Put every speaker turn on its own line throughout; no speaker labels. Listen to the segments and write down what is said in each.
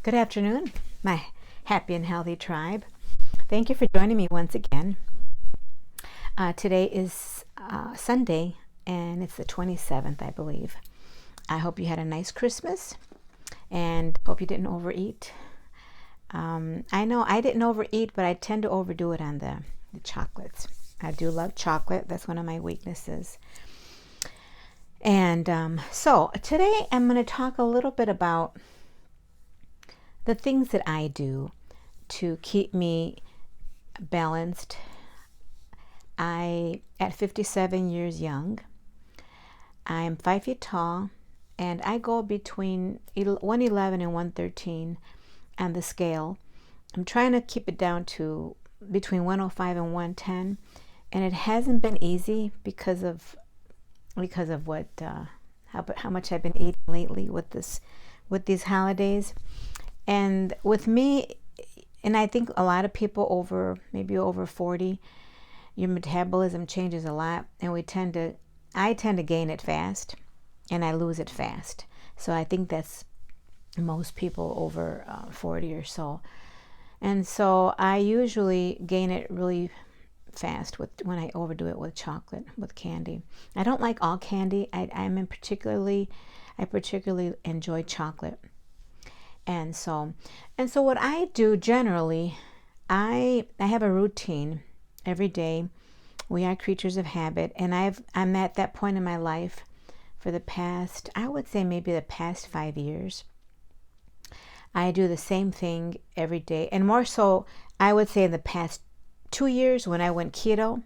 Good afternoon, my happy and healthy tribe. Thank you for joining me once again. Today is Sunday, and it's the 27th, I believe. I hope you had a nice Christmas, and hope you didn't overeat. I know I didn't overeat, but I tend to overdo it on the chocolates. I do love chocolate. That's one of my weaknesses. And so today I'm going to talk a little bit about the things that I do to keep me balanced. At 57 years young, I'm 5 feet tall, and I go between 111 and 113 on the scale. I'm trying to keep it down to between 105 and 110, and it hasn't been easy because of what how much I've been eating lately with these holidays. And with me, and I think a lot of people maybe over 40, your metabolism changes a lot, and I tend to gain it fast and I lose it fast. So I think that's most people over 40 or so. And so I usually gain it really fast when I overdo it with chocolate, with candy. I don't like all candy. I particularly enjoy chocolate. And so what I do generally, I have a routine every day. We are creatures of habit, and I'm at that point in my life for the past, I would say maybe the past 5 years. I do the same thing every day, and more so, I would say in the past 2 years when I went keto.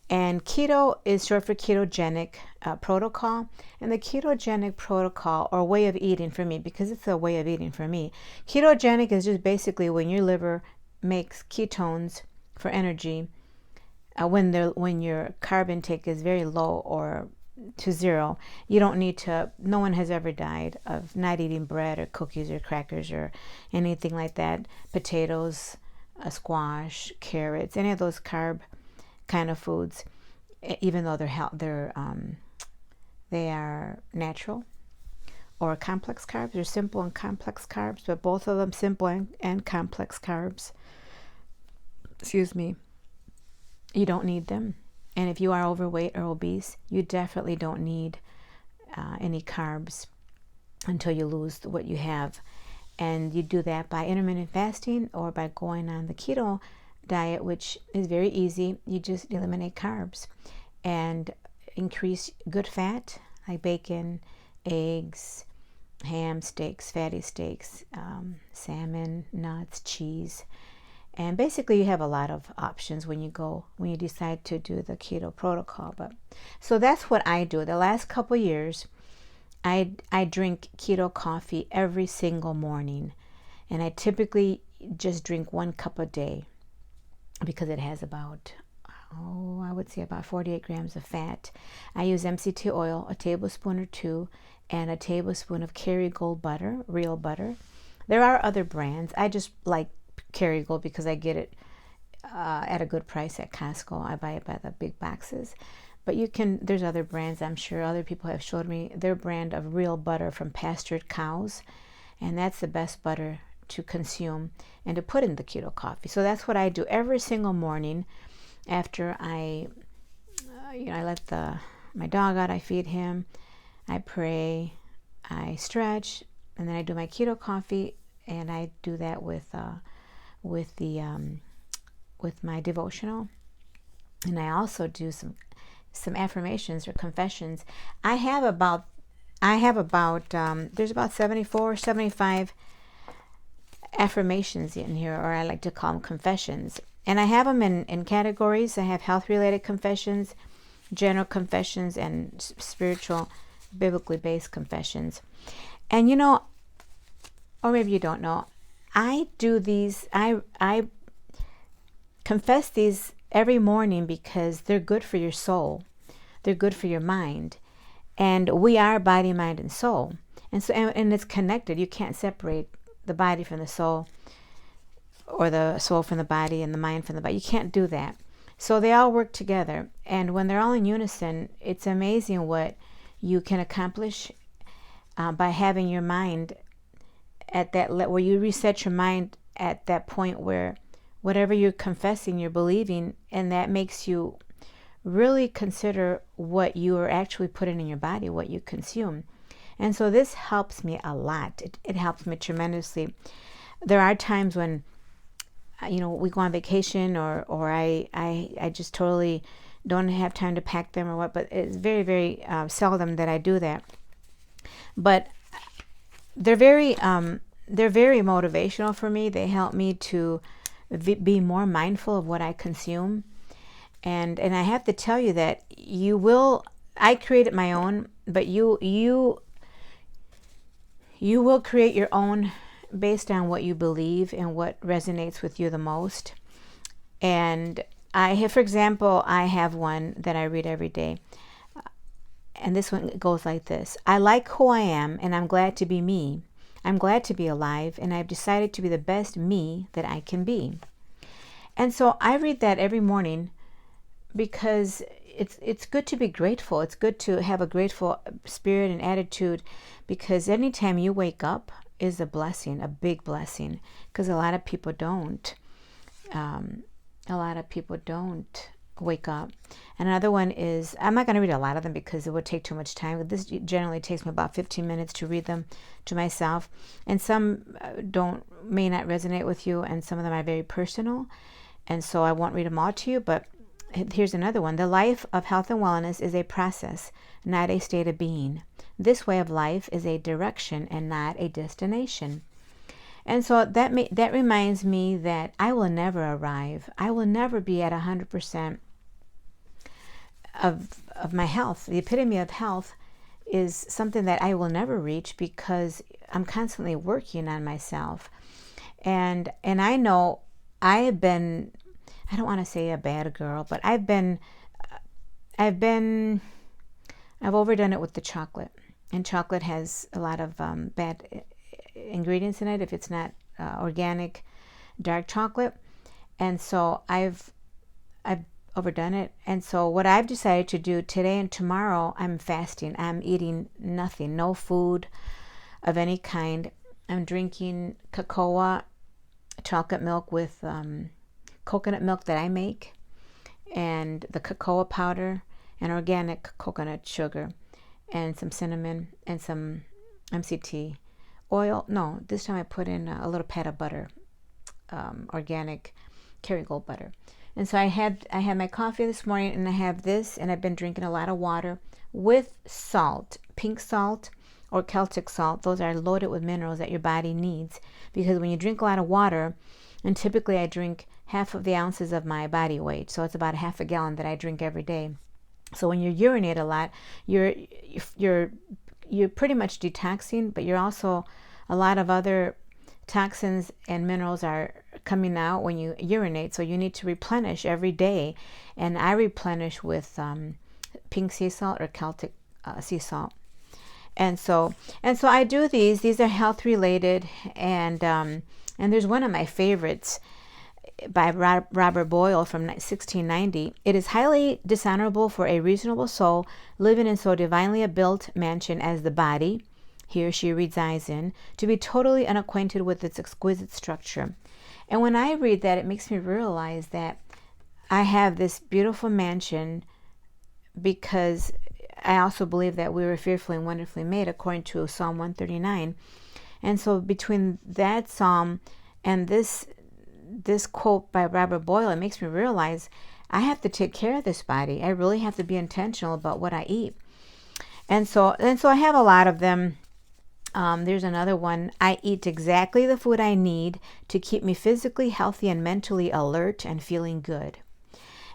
And keto is short for ketogenic protocol. And the ketogenic protocol, or way of eating for me, because it's a way of eating for me, ketogenic is just basically when your liver makes ketones for energy, when your carb intake is very low or to zero. You don't need to, no one has ever died of not eating bread or cookies or crackers or anything like that, potatoes, squash, carrots, any of those carb kind of foods, even though they are natural or complex carbs. They're simple and complex carbs, but both of them simple and complex carbs. Excuse me. You don't need them. And if you are overweight or obese, you definitely don't need any carbs until you lose what you have. And you do that by intermittent fasting or by going on the keto diet, which is very easy. You just eliminate carbs and increase good fat like bacon, eggs, ham, steaks, fatty steaks, salmon, nuts, cheese. And basically you have a lot of options when you decide to do the keto protocol. But so that's what I do. The last couple years I drink keto coffee every single morning, and I typically just drink 1 cup a day, because it has about, I would say about 48 grams of fat. I use MCT oil, a tablespoon or 2, and a tablespoon of Kerrygold butter, real butter. There are other brands. I just like Kerrygold because I get it at a good price at Costco. I buy it by the big boxes. But there's other brands. I'm sure other people have showed me their brand of real butter from pastured cows, and that's the best butter to consume and to put in the keto coffee. So that's what I do every single morning after I let my dog out. I feed him, I pray, I stretch, and then I do my keto coffee. And I do that with my devotional, and I also do some affirmations or confessions. I have about there's about 74 or 75 affirmations in here, or I like to call them confessions. And I have them in categories. I have health-related confessions, general confessions, and spiritual, biblically based confessions. And or maybe you don't know, I do these, I confess these every morning because they're good for your soul. They're good for your mind. And we are body, mind, and soul. And so, and it's connected. You can't separate the body from the soul, or the soul from the body, and the mind from the body. You can't do that. So they all work together. And when they're all in unison, it's amazing what you can accomplish by having your mind at that where you reset your mind at that point where whatever you're confessing, you're believing, and that makes you really consider what you are actually putting in your body, what you consume. And so this helps me a lot. It helps me tremendously. There are times when, we go on vacation or I just totally don't have time to pack them or what, but it's very, very seldom that I do that. But they're very motivational for me. They help me to be more mindful of what I consume. And I have to tell you that I created my own, but you will create your own based on what you believe and what resonates with you the most. And for example, I have one that I read every day. And this one goes like this. I like who I am, and I'm glad to be me. I'm glad to be alive, and I've decided to be the best me that I can be. And so I read that every morning because it's good to be grateful. It's good to have a grateful spirit and attitude, because anytime you wake up is a blessing, a big blessing, because a lot of people don't. A lot of people don't wake up. And another one is, I'm not going to read a lot of them because it would take too much time. This generally takes me about 15 minutes to read them to myself. And some may not resonate with you, and some of them are very personal. And so I won't read them all to you, but here's another one. The life of health and wellness is a process, not a state of being. This way of life is a direction and not a destination. And so that reminds me that I will never arrive. I will never be at 100% of my health. The epitome of health is something that I will never reach because I'm constantly working on myself. And I know I have been, I don't want to say a bad girl, but I've overdone it with the chocolate. And chocolate has a lot of bad ingredients in it if it's not organic dark chocolate. And so I've overdone it. And so what I've decided to do today and tomorrow, I'm fasting. I'm eating nothing, no food of any kind. I'm drinking cocoa chocolate milk with coconut milk that I make, and the cocoa powder and organic coconut sugar and some cinnamon and some MCT oil. No, this time I put in a little pat of butter, organic Kerrygold butter. And so I had my coffee this morning, and I have this, and I've been drinking a lot of water with salt, pink salt or Celtic salt. Those are loaded with minerals that your body needs, because when you drink a lot of water, and typically I drink half of the ounces of my body weight, so it's about half a gallon that I drink every day. So when you urinate a lot, you're pretty much detoxing, but you're also, a lot of other toxins and minerals are coming out when you urinate, so you need to replenish every day. And I replenish with pink sea salt or Celtic sea salt. And so I do these. These are health related, and there's one of my favorites by Robert Boyle from 1690. It is highly dishonorable for a reasonable soul living in so divinely a built mansion as the body he or she resides in, to be totally unacquainted with its exquisite structure. And when I read that, it makes me realize that I have this beautiful mansion because I also believe that we were fearfully and wonderfully made, according to Psalm 139. And so between that psalm and this quote by Robert Boyle, it makes me realize I have to take care of this body. I really have to be intentional about what I eat. And so I have a lot of them. There's another one. I eat exactly the food I need to keep me physically healthy and mentally alert and feeling good.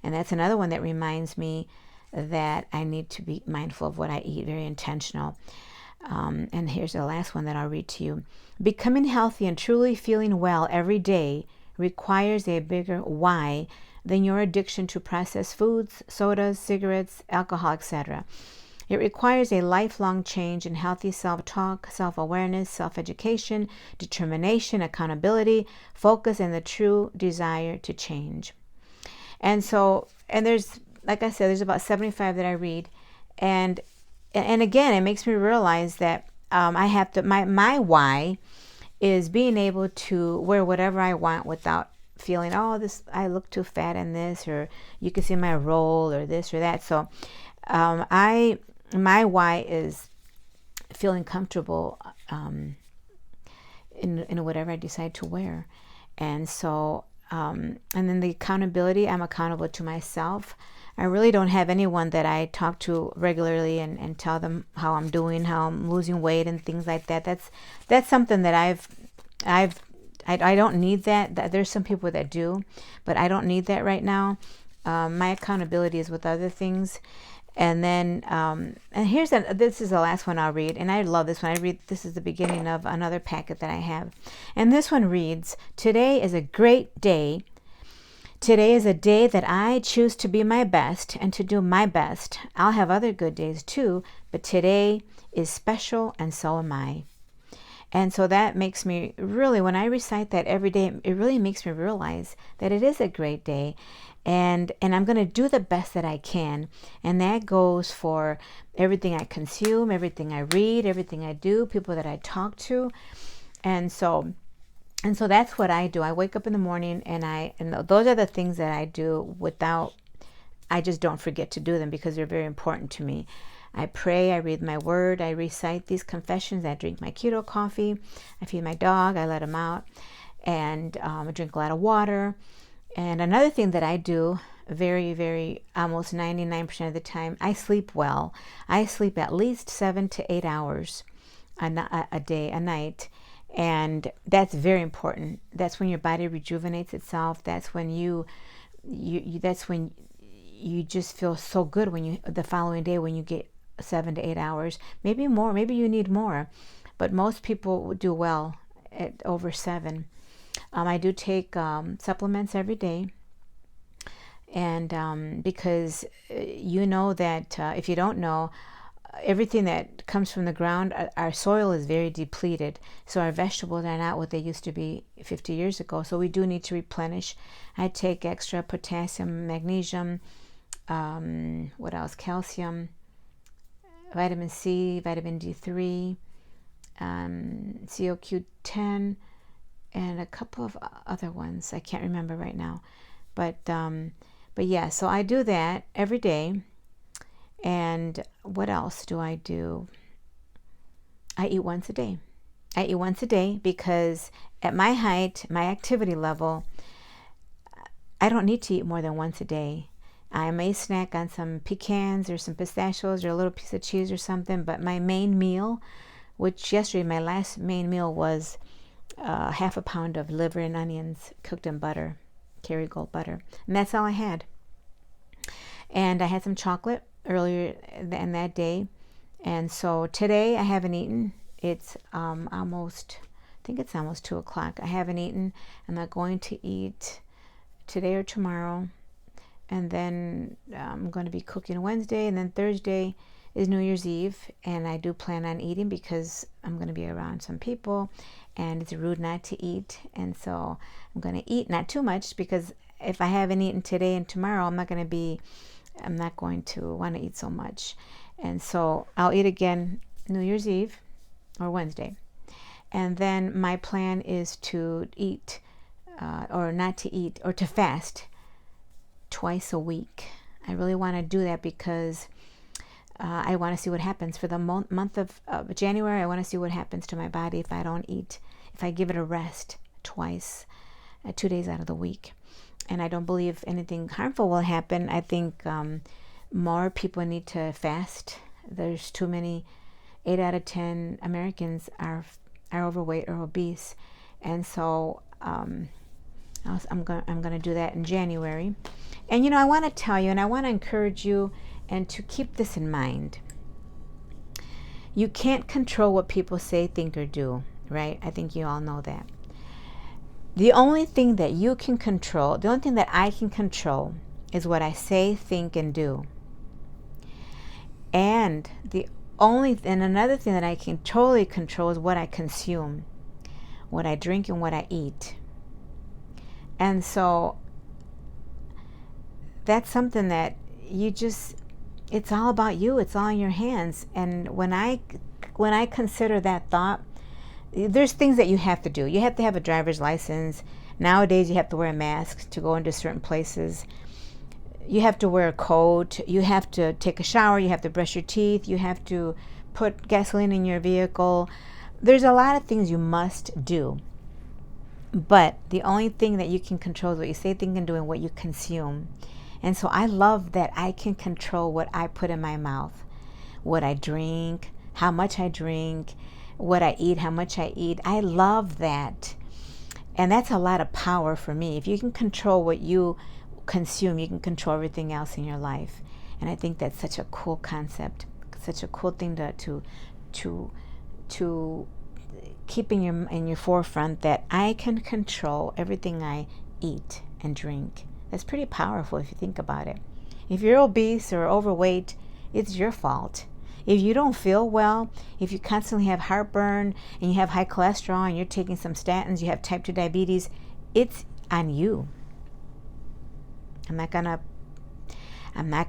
And that's another one that reminds me that I need to be mindful of what I eat, very intentional. And here's the last one that I'll read to you. Becoming healthy and truly feeling well every day requires a bigger why than your addiction to processed foods, sodas, cigarettes, alcohol, etc. It requires a lifelong change in healthy self-talk, self-awareness, self-education, determination, accountability, focus, and the true desire to change. And there's, like I said, there's about 75 that I read. And again, it makes me realize that I have to, my why is being able to wear whatever I want without feeling, oh, this, I look too fat in this, or you can see my roll, or this or that. So my why is feeling comfortable in whatever I decide to wear. And so and then the accountability, I'm accountable to myself. I really don't have anyone that I talk to regularly and tell them how I'm doing, how I'm losing weight and things like that. That's something that I don't need that. There's some people that do, but I don't need that right now. My accountability is with other things. And then, and this is the last one I'll read, and I love this one. This is the beginning of another packet that I have. And this one reads, today is a great day. Today is a day that I choose to be my best and to do my best. I'll have other good days too, but today is special, and so am I. And so that makes me really, when I recite that every day, it really makes me realize that it is a great day. And I'm going to do the best that I can. And that goes for everything I consume, everything I read, everything I do, people that I talk to. And so that's what I do. I wake up in the morning and those are the things that I do I just don't forget to do them because they're very important to me. I pray, I read my word, I recite these confessions, I drink my keto coffee, I feed my dog, I let him out, and I drink a lot of water. And another thing that I do very, very, almost 99% of the time, I sleep well. I sleep at least 7 to 8 hours a night. And that's very important. That's when your body rejuvenates itself. That's when that's when you just feel so good the following day when you get 7 to 8 hours, maybe more, maybe you need more, but most people do well at over 7. I do take supplements every day, and because you know that if you don't know, everything that comes from the ground, our soil is very depleted, so our vegetables are not what they used to be 50 years ago, so we do need to replenish. I take extra potassium, magnesium, what else, calcium, vitamin C, vitamin D3, CoQ10, and a couple of other ones I can't remember right now, but yeah, so I do that every day. And what else do I do? I eat once a day. I eat once a day because at my height, my activity level, I don't need to eat more than once a day. I may snack on some pecans or some pistachios or a little piece of cheese or something, but my main meal, which yesterday my last main meal was half a pound of liver and onions cooked in butter, Kerrygold butter, and that's all I had. And I had some chocolate earlier in that day, and so today I haven't eaten. It's almost 2 o'clock. I haven't eaten. I'm not going to eat today or tomorrow. And then I'm going to be cooking Wednesday, and then Thursday is New Year's Eve, and I do plan on eating because I'm going to be around some people, and it's rude not to eat. And so I'm going to eat, not too much, because if I haven't eaten today and tomorrow, I'm not going to want to eat so much. And so I'll eat again New Year's Eve or Wednesday. And then my plan is to eat or not to eat, or to fast twice a week. I really want to do that because I want to see what happens for the month of January. I want to see what happens to my body if I don't eat, if I give it a rest twice, 2 days out of the week. And I don't believe anything harmful will happen. I think more people need to fast. There's too many. 8 out of 10 Americans are overweight or obese, and so I'm going to do that in January. And I want to tell you, and I want to encourage you, and to keep this in mind. You can't control what people say, think, or do, right? I think you all know that. The only thing that you can control, the only thing that I can control, is what I say, think, and do. And another thing that I can totally control is what I consume, what I drink, and what I eat. And so that's something that it's all about you. It's all in your hands. And when I consider that thought, there's things that you have to do. You have to have a driver's license. Nowadays, you have to wear a mask to go into certain places. You have to wear a coat. You have to take a shower. You have to brush your teeth. You have to put gasoline in your vehicle. There's a lot of things you must do. But the only thing that you can control is what you say, think, and do, and what you consume. And so I love that I can control what I put in my mouth, what I drink, how much I drink, what I eat, how much I eat. I love that. And that's a lot of power for me. If you can control what you consume, you can control everything else in your life. And I think that's such a cool concept, such a cool thing to keep in your forefront, that I can control everything I eat and drink. That's pretty powerful if you think about it. If you're obese or overweight, it's your fault. If you don't feel well, if you constantly have heartburn and you have high cholesterol and you're taking some statins, you have type 2 diabetes, it's on you. I'm not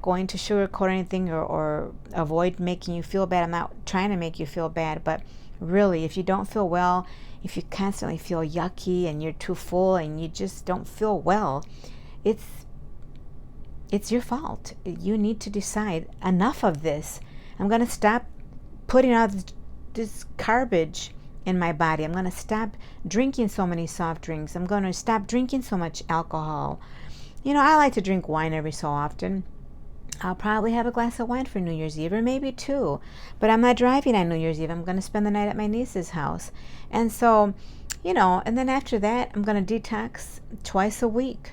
going to sugarcoat anything or avoid making you feel bad. I'm not trying to make you feel bad, but really, if you don't feel well, if you constantly feel yucky and you're too full and you just don't feel well, it's your fault. You need to decide, enough of this. I'm going to stop putting out this garbage in my body. I'm going to stop drinking so many soft drinks. I'm going to stop drinking so much alcohol. I like to drink wine every so often. I'll probably have a glass of wine for New Year's Eve, or maybe two. But I'm not driving on New Year's Eve. I'm going to spend the night at my niece's house. And so, and then after that, I'm going to detox twice a week,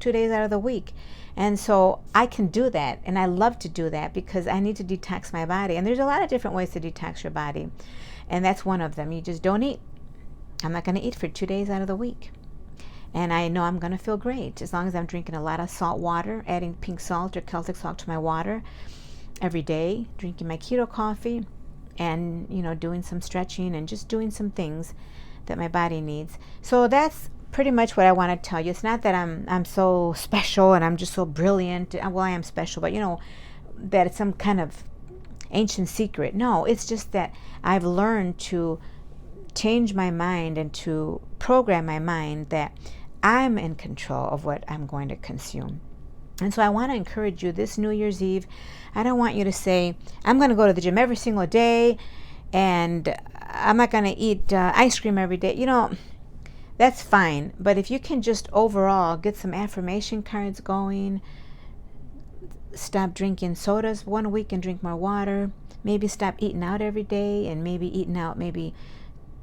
2 days out of the week. And so I can do that. And I love to do that because I need to detox my body. And there's a lot of different ways to detox your body. And that's one of them. You just don't eat. I'm not going to eat for 2 days out of the week. And I know I'm going to feel great as long as I'm drinking a lot of salt water, adding pink salt or Celtic salt to my water every day, drinking my keto coffee, and, doing some stretching and just doing some things that my body needs. So that's pretty much what I want to tell you. It's not that I'm so special and I'm just so brilliant. Well, I am special, but, that it's some kind of ancient secret. No, it's just that I've learned to change my mind and to program my mind that I'm in control of what I'm going to consume. And so I want to encourage you this New Year's Eve. I don't want you to say, I'm going to go to the gym every single day and I'm not going to eat ice cream every day. That's fine. But if you can just overall get some affirmation cards going, stop drinking sodas 1 week and drink more water, maybe stop eating out every day and maybe eating out maybe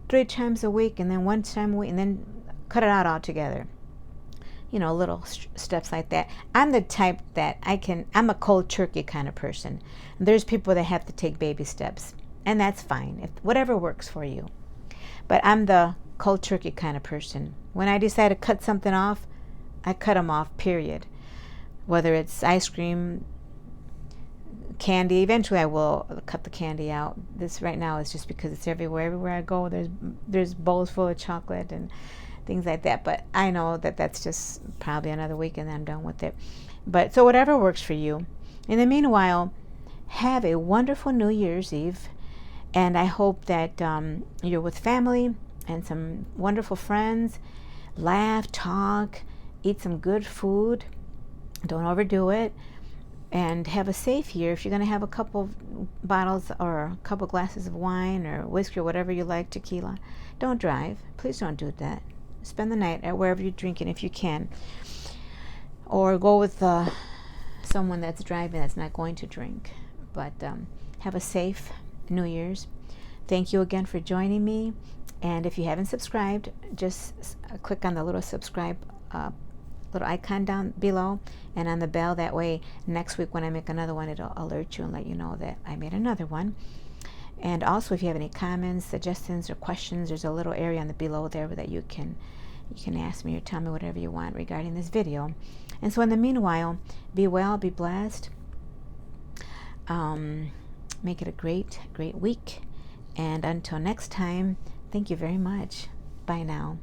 3 times a week and then 1 time a week and then cut it out altogether. Little steps like that. I'm the type that I'm a cold turkey kind of person. There's people that have to take baby steps, and that's fine, whatever works for you. But I'm the cold turkey kind of person. When I decide to cut something off, I cut them off, period. Whether it's ice cream, candy, eventually I will cut the candy out. This right now is just because it's everywhere. Everywhere I go, there's bowls full of chocolate and things like that. But I know that that's just probably another week and then I'm done with it. But so whatever works for you. In the meanwhile, have a wonderful New Year's Eve. And I hope that you're with family and some wonderful friends. Laugh, talk, eat some good food. Don't overdo it. And have a safe year. If you're going to have a couple bottles or a couple glasses of wine or whiskey or whatever you like, tequila, don't drive. Please don't do that. Spend the night at wherever you're drinking if you can. Or go with someone that's driving that's not going to drink. But have a safe New Year's. Thank you again for joining me. And if you haven't subscribed, just click on the little subscribe little icon down below and on the bell. That way next week when I make another one, it'll alert you and let you know that I made another one. And also, if you have any comments, suggestions, or questions, there's a little area on the below there that you can ask me or tell me whatever you want regarding this video. And so in the meanwhile, be well, be blessed. Make it a great week. And until next time, thank you very much. Bye now.